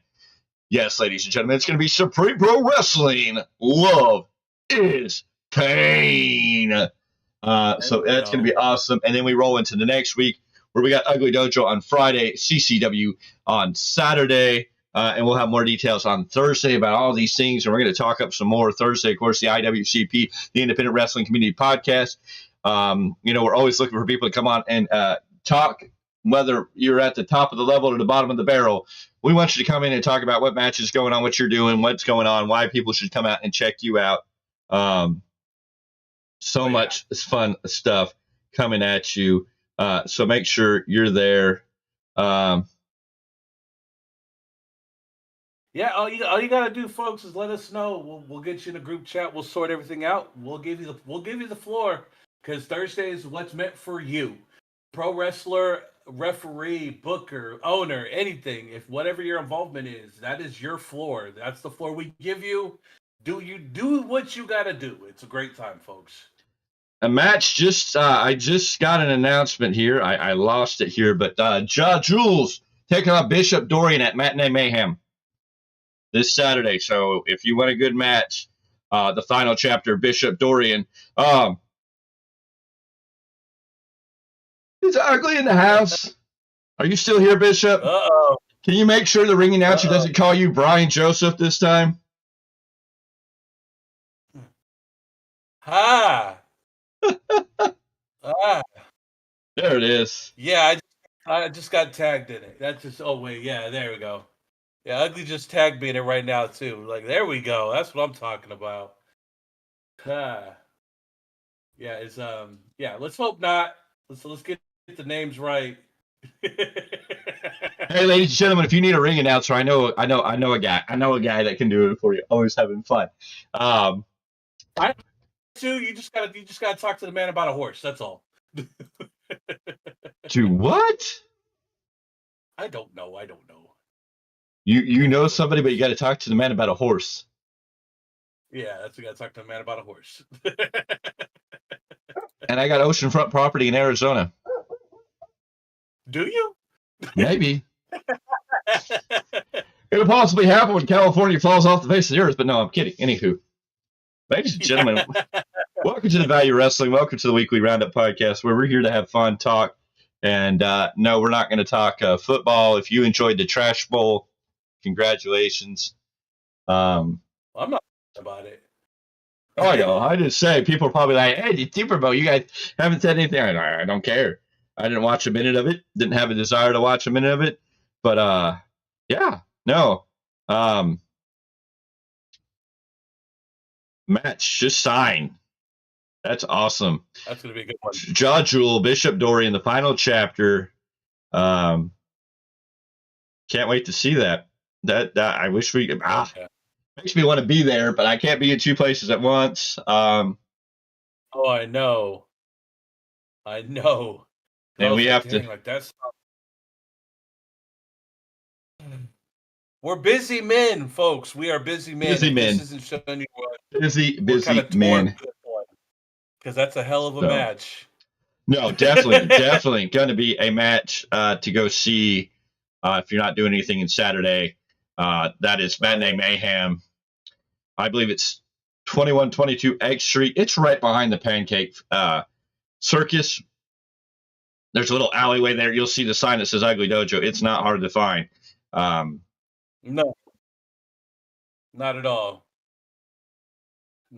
Yes, ladies and gentlemen, it's going to be Supreme Pro Wrestling. Love is Pain. So that's going to be awesome. And then we roll into the next week. where we got Ugly Dojo on Friday, CCW on Saturday. And we'll have more details on Thursday about all these things. And we're going to talk up some more Thursday, of course, the IWCP, the Independent Wrestling Community Podcast. We're always looking for people to come on and talk, whether you're at the top of the level or the bottom of the barrel. We want you to come in and talk about what match is going on, what you're doing, what's going on, why people should come out and check you out. Much fun stuff coming at you. So make sure you're there. Yeah, all you gotta do, folks, is let us know. We'll get you in a group chat. We'll sort everything out. We'll give you the floor, because Thursday is what's meant for you. Pro wrestler, referee, booker, owner, anything. If whatever your involvement is, that is your floor. That's the floor we give you. Do what you gotta do. It's a great time, folks. A match I just got an announcement here. I lost it here, but Ja Jules taking on Bishop Dorian at Matinee Mayhem this Saturday. So if you want a good match, the final chapter, Bishop Dorian. Is Ugly in the house? Are you still here, Bishop? Uh-oh. Can you make sure the ring announcer doesn't call you Brian Joseph this time? Ah. There it is. Yeah, I just got tagged in it. That's just, oh wait, yeah, there we go. Yeah, Ugly just tagged me in it right now too. Like, there we go. That's what I'm talking about. Yeah, it's let's hope not. Let's get the names right. Hey, ladies and gentlemen, if you need a ring announcer, I know a guy. I know a guy that can do it for you. Always having fun. You just gotta talk to the man about a horse. That's all. To what? I don't know. You know somebody, but you got to talk to the man about a horse. Yeah, that's we got to talk to the man about a horse. And I got oceanfront property in Arizona. Do you? Maybe. It'll possibly happen when California falls off the face of the earth, but no, I'm kidding. Anywho, ladies and gentlemen, welcome to the Value Wrestling. Welcome to the Weekly Roundup Podcast, where we're here to have fun, talk, and no, we're not going to talk football. If you enjoyed the Trash Bowl, congratulations. I'm not about it. Oh, I know. I just say people are probably like, "Hey, the Super Bowl, you guys haven't said anything." I don't care. I didn't watch a minute of it. Didn't have a desire to watch a minute of it. But yeah, no. Match just signed. That's awesome. That's gonna be a good one. Ja Jewel, Bishop Dorian, the final chapter. Can't wait to see that. That I wish we makes me want to be there, but I can't be in two places at once. Oh, I know. And we have to. Like that's. We're busy men, folks. We are busy men. Busy men. This isn't showing you what. Busy men. Because that's a hell of a match. No, definitely going to be a match to go see if you're not doing anything on Saturday. That is Matinee Mayhem. I believe it's 2122 X Street. It's right behind the Pancake Circus. There's a little alleyway there. You'll see the sign that says Ugly Dojo. It's not hard to find. No, not at all.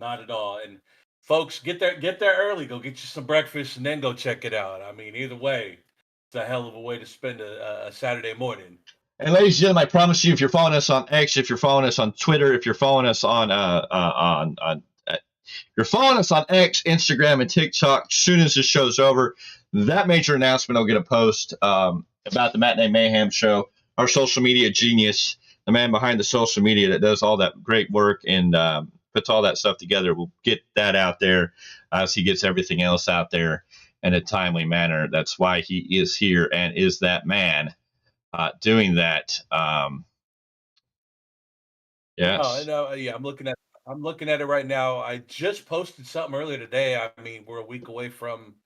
And folks, get there early. Go get you some breakfast and then go check it out. I mean, either way, it's a hell of a way to spend a Saturday morning. And ladies and gentlemen, I promise you, if you're following us on X, if you're following us on Twitter, if you're following us on you're following us on X, Instagram, and TikTok, as soon as this show's over, that major announcement will get a post about the Matinee Mayhem show. Our social media genius, the man behind the social media that does all that great work and puts all that stuff together, will get that out there as he gets everything else out there in a timely manner. That's why he is here and is that man. Doing that. Yes. Oh, no, yeah, I'm looking at it right now. I just posted something earlier today. I mean, we're a week away from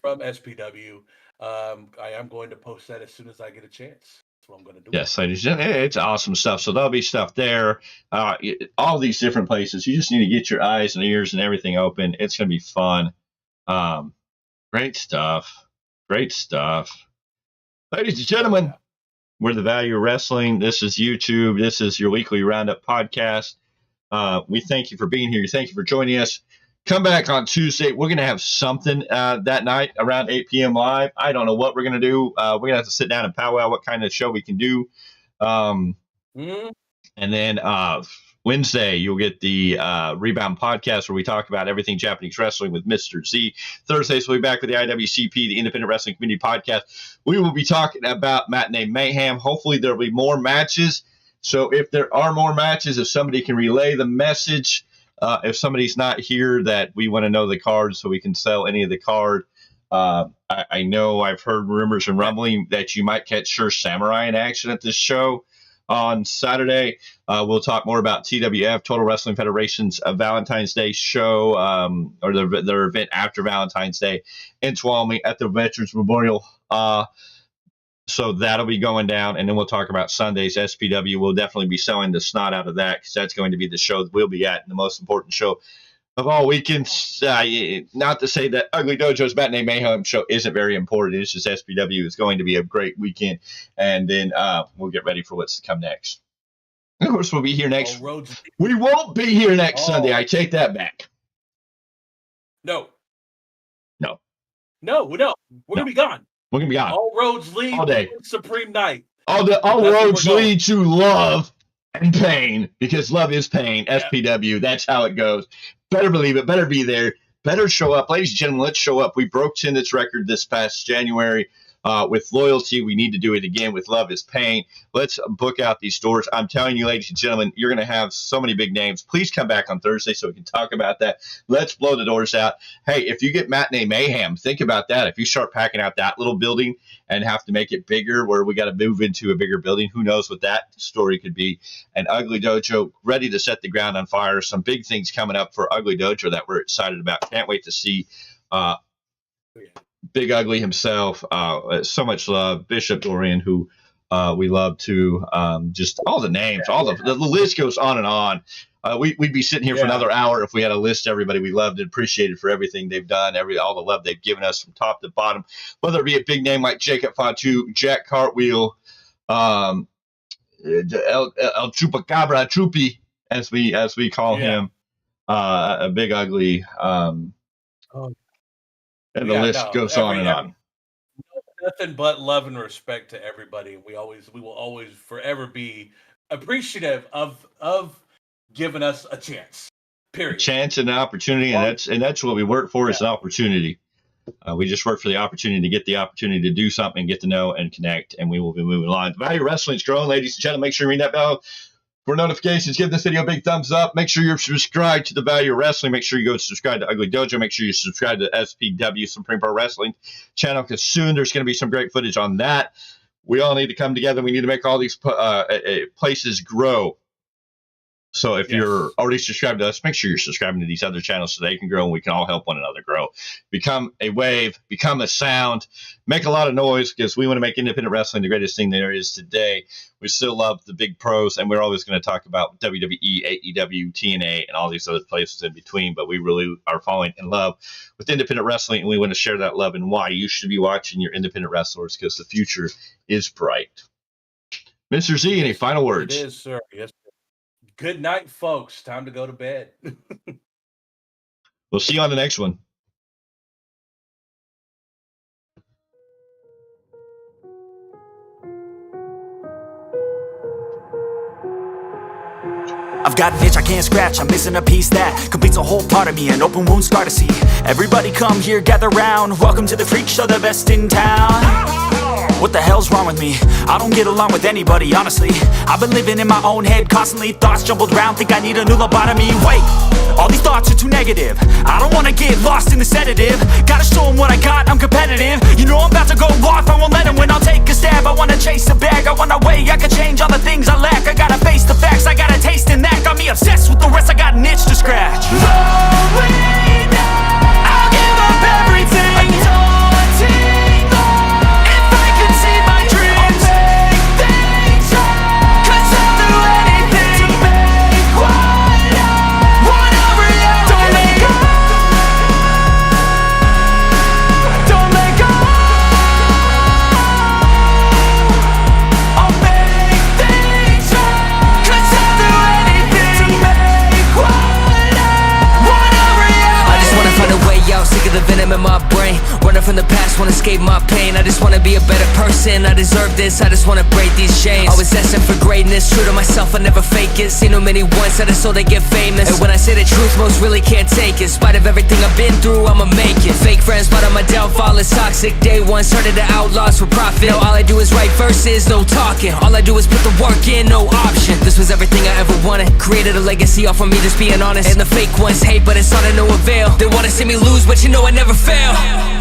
SPW. I am going to post that as soon as I get a chance. That's what I'm going to do. Yes, ladies and gentlemen, it's awesome stuff. So there'll be stuff there. All these different places. You just need to get your eyes and ears and everything open. It's going to be fun. Great stuff. Ladies and gentlemen, we're the Value of Wrestling. This is YouTube. This is your weekly Roundup podcast. We thank you for being here. Thank you for joining us. Come back on Tuesday. We're going to have something that night around 8 p.m. live. I don't know what we're going to do. We're going to have to sit down and powwow what kind of show we can do. And then Wednesday, you'll get the Rebound podcast where we talk about everything Japanese wrestling with Mr. Z. Thursdays, we'll be back with the IWCP, the Independent Wrestling Community podcast. We will be talking about Matinee Mayhem. Hopefully, there will be more matches. So if there are more matches, if somebody can relay the message, if somebody's not here that we want to know the card so we can sell any of the card. I know I've heard rumors and rumbling that you might catch Sure Samurai in action at this show on Saturday. We'll talk more about TWF, Total Wrestling Federation's Valentine's Day show, or their event after Valentine's Day in Tuolumne at the Veterans Memorial. So that'll be going down, and then we'll talk about Sunday's SPW. We'll definitely be selling the snot out of that because that's going to be the show that we'll be at, the most important show of all weekends. Not to say that Ugly Dojo's Matinee Mayhem show isn't very important. It's just SPW is going to be a great weekend, and then we'll get ready for what's to come next. And of course, we'll be here next. We won't be here next Sunday. I take that back. No. We're gonna be gone. We're gonna be gone. All roads lead all day. to Supreme Night. All roads lead to love and pain, because love is pain. Yeah. SPW, that's how it goes. Better believe it. Better be there. Better show up. Ladies and gentlemen, let's show up. We broke Tendit's record this past January. With loyalty, we need to do it again. With love is pain. Let's book out these doors. I'm telling you, ladies and gentlemen, you're going to have so many big names. Please come back on Thursday so we can talk about that. Let's blow the doors out. Hey, if you get Matinee Mayhem, think about that. If you start packing out that little building and have to make it bigger, where we got to move into a bigger building, who knows what that story could be. And Ugly Dojo ready to set the ground on fire. Some big things coming up for Ugly Dojo that we're excited about. Can't wait to see. Big Ugly himself, so much love. Bishop Dorian, who we love too. Just all the names, the list goes on and on. We'd be sitting here for another hour if we had a list of everybody we loved and appreciated for everything they've done, all the love they've given us from top to bottom. Whether it be a big name like Jacob Fatu, Jack Cartwheel, El Chupacabra, Chupi, as we call him, a Big Ugly. And the list goes on and on. Nothing but love and respect to everybody. We will always forever be appreciative of giving us a chance. Period. A chance and an opportunity, and that's what we work for, is an opportunity. We just work for the opportunity to get the opportunity to do something, get to know and connect, and we will be moving along. The Value Wrestling's growing, ladies and gentlemen. Make sure you ring that bell for notifications. Give this video a big thumbs up. Make sure you're subscribed to the Value Wrestling. Make sure you go subscribe to Ugly Dojo. Make sure you subscribe to SPW, Supreme Pro Wrestling channel, because soon there's going to be some great footage on that. We all need to come together. We need to make all these places grow. So if you're already subscribed to us, make sure you're subscribing to these other channels so they can grow and we can all help one another grow. Become a wave, become a sound, make a lot of noise, because we want to make independent wrestling the greatest thing there is today. We still love the big pros, and we're always going to talk about WWE, AEW, TNA, and all these other places in between, but we really are falling in love with independent wrestling, and we want to share that love and why you should be watching your independent wrestlers, because the future is bright. Mr. Z, any final words? It is, sir. Yes. Good night, folks. Time to go to bed. We'll see you on the next one. I've got an itch I can't scratch, I'm missing a piece that completes a whole part of me, an open wound scar to see. Everybody come here, gather round, welcome to the freak show, the best in town. What the hell's wrong with me? I don't get along with anybody, honestly. I've been living in my own head constantly, thoughts jumbled round, think I need a new lobotomy. Wait, all these thoughts are too negative. I don't wanna get lost in the sedative. Gotta show them what I got, I'm competitive. You know I'm about to go off, I won't let them win, I'll take a stab. I wanna chase a bag, I wanna weigh, I can change all the things I lack. I gotta face the facts, I got a taste in that. Got me obsessed with the rest, I got an itch to scratch. I'll give up everything. pain. I just wanna be a better person, I deserve this, I just wanna break these chains. Always asking for greatness, true to myself, I never fake it. Seen too many once that I so they get famous. And when I say the truth, most really can't take it. In spite of everything I've been through, I'ma make it. Fake friends, but on my downfall is toxic. Day one, started to outlaws for profit. Now all I do is write verses, no talking. All I do is put the work in, no option. This was everything I ever wanted. Created a legacy off of me just being honest. And the fake ones hate, but it's all to no avail. They wanna see me lose, but you know I never fail.